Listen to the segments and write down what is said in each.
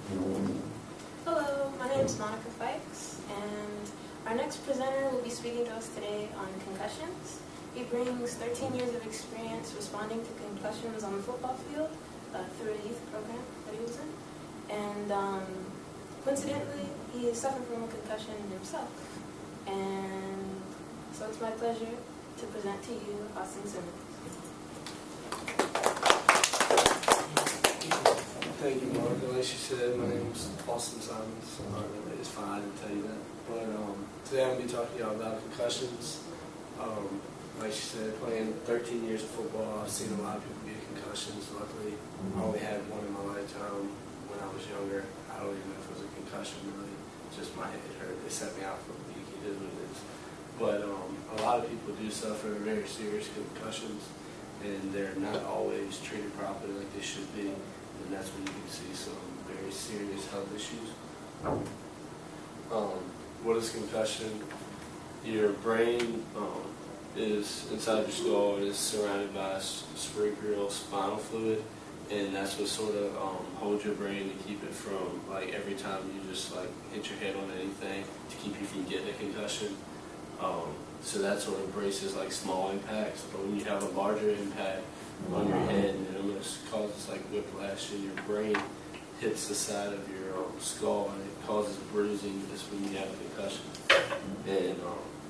Hello, my name is Monica Fikes, and our next presenter will be speaking to us today on concussions. He brings 13 years of experience responding to concussions on the football field through a youth program that he was in. And coincidentally, he suffered from a concussion himself. And so it's my pleasure to present to you Austin Simmons. Thank you, Monica. Like she said, my name is Austin Simons. It's fine to tell you that. But today I'm going to be talking to y'all about concussions. Like she said, playing 13 years of football, I've seen a lot of people get concussions. Luckily, I only had one in my lifetime when I was younger. I don't even know if it was a concussion, really. Just my head hurt. They set me out for a week. It is what it is. But a lot of people do suffer very serious concussions, and they're not always treated properly like they should be. And that's when you can see some very serious health issues. What is concussion? Your brain is inside your skull and is surrounded by cerebral spinal fluid, and that's what sort of holds your brain to keep it from, like, every time you just like hit your head on anything, to keep you from getting a concussion. So that sort of braces like small impacts, but when you have a larger impact on your head, and it almost causes like whiplash, and your brain hits the side of your skull, and it causes bruising. Is when you have a concussion. And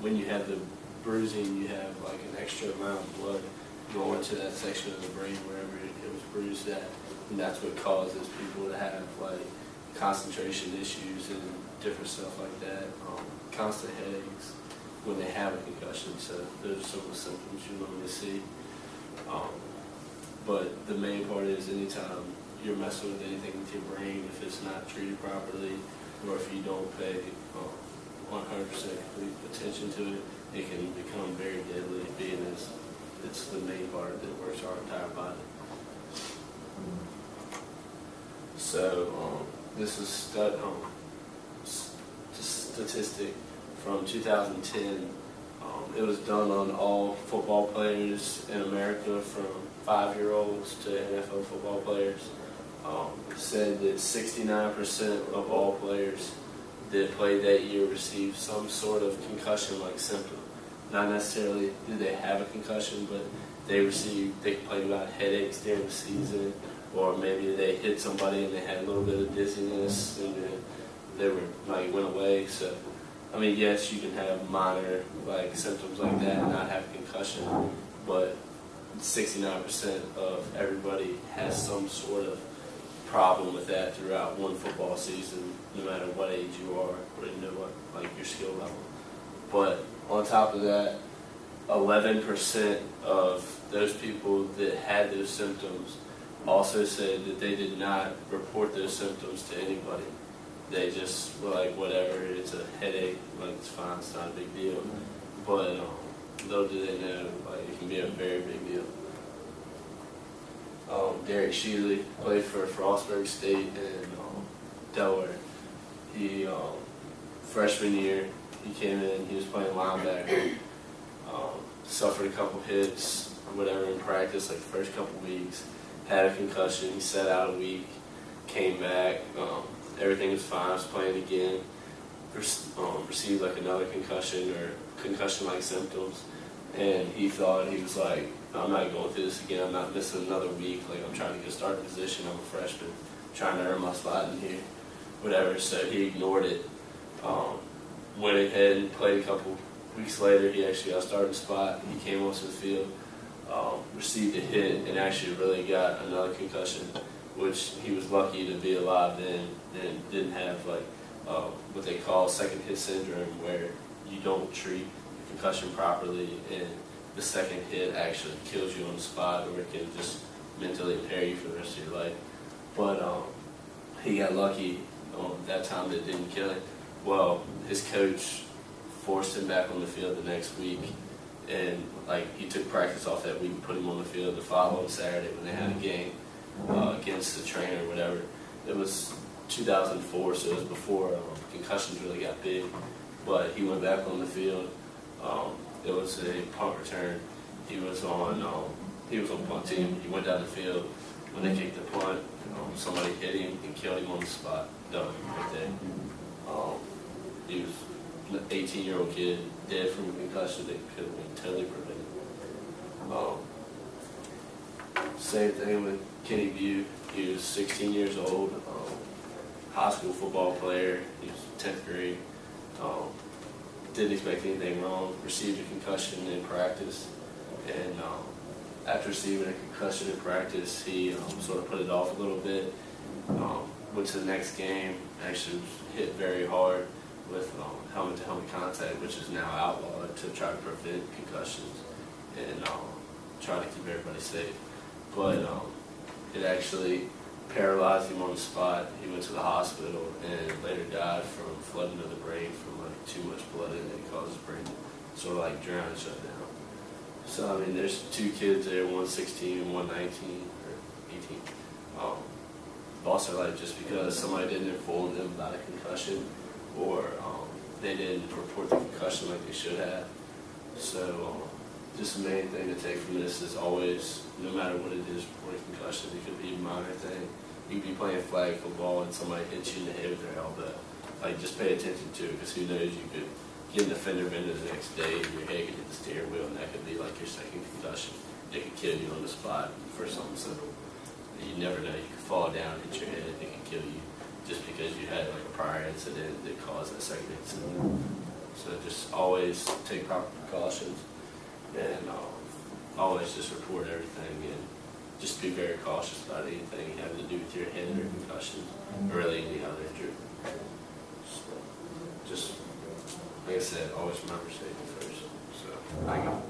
when you have the bruising, you have like an extra amount of blood going to that section of the brain wherever it was bruised at, and that's what causes people to have like concentration issues and different stuff like that. Constant headaches when they have a concussion. So those are some of the symptoms you normally see. But the main part is anytime you're messing with anything with your brain, if it's not treated properly, or if you don't pay 100% complete attention to it, it can become very deadly, being as it's the main part that works our entire body. So this is statistic from 2010. It was done on all football players in America, from 5-year-olds to NFL football players. Said that 69% of all players that played that year received some sort of concussion-like symptom. Not necessarily did they have a concussion, but they complained about headaches during the season, or maybe they hit somebody and they had a little bit of dizziness and then they went away. So, I mean, yes, you can have minor like symptoms like that and not have a concussion, but 69% of everybody has some sort of problem with that throughout one football season, no matter what age you are or what your skill level. But on top of that, 11% of those people that had those symptoms also said that they did not report those symptoms to anybody. They just were like, whatever, it's a headache, like it's fine, it's not a big deal. But little do they know, like, it can be a very big deal. Derek Shealy played for Frostburg State in Delaware. He, freshman year, he came in, he was playing linebacker, suffered a couple hits, or whatever, in practice, like the first couple weeks, had a concussion, he sat out a week, came back, everything was fine, was playing again, received like another concussion or concussion-like symptoms, and he thought, he was like, I'm not going through this again, I'm not missing another week, like I'm trying to get starting position, I'm a freshman, trying to earn my spot in here, whatever. So he ignored it, went ahead and played a couple weeks later. He actually got a starting spot, he came onto the field, received a hit, and actually really got another concussion, which he was lucky to be alive then, and didn't have like what they call second hit syndrome, where you don't treat concussion properly and the second hit actually kills you on the spot, or it can just mentally impair you for the rest of your life. But he got lucky that time that didn't kill him. Well, his coach forced him back on the field the next week, and like he took practice off that week and put him on the field the following Saturday when they had a game against the trainer or whatever. It was 2004, so it was before concussions really got big. But he went back on the field. It was a punt return. He was on punt team. He went down the field, when they kicked the punt, somebody hit him and killed him on the spot. Done right there. He was an 18-year-old kid, dead from a concussion that could have been totally prevented. Same thing with Kenny View. He was 16 years old, high school football player. He was 10th grade. Didn't expect anything wrong. Received a concussion in practice, and after receiving a concussion in practice, he sort of put it off a little bit. Went to the next game. Actually was hit very hard with helmet-to-helmet contact, which is now outlawed to try to prevent concussions and try to keep everybody safe. But it actually paralyzed him on the spot. He went to the hospital and later died from flooding of the brain from like too much blood in it. It caused his brain to sort of like drown and shut down. So I mean, there's two kids there, one 16 and one 19 or 18. Lost their life just because somebody didn't inform them about a concussion, or they didn't report the concussion like they should have. So just the main thing to take from this is always, no matter what it is, report a concussion. It could be a minor thing. You could be playing flag football and somebody hits you in the head with their elbow. Like, just pay attention to it, because who knows, you could get an fender bender the next day and your head could hit the steering wheel, and that could be like your second concussion. It could kill you on the spot for something simple. You never know. You could fall down, hit your head, and it could kill you just because you had like a prior incident that caused that second incident. So just always take proper precautions, and always just report everything, and just be very cautious about anything having to do with your head or concussions or really any other injury. So just, like I said, always remember safety first. So, thank you.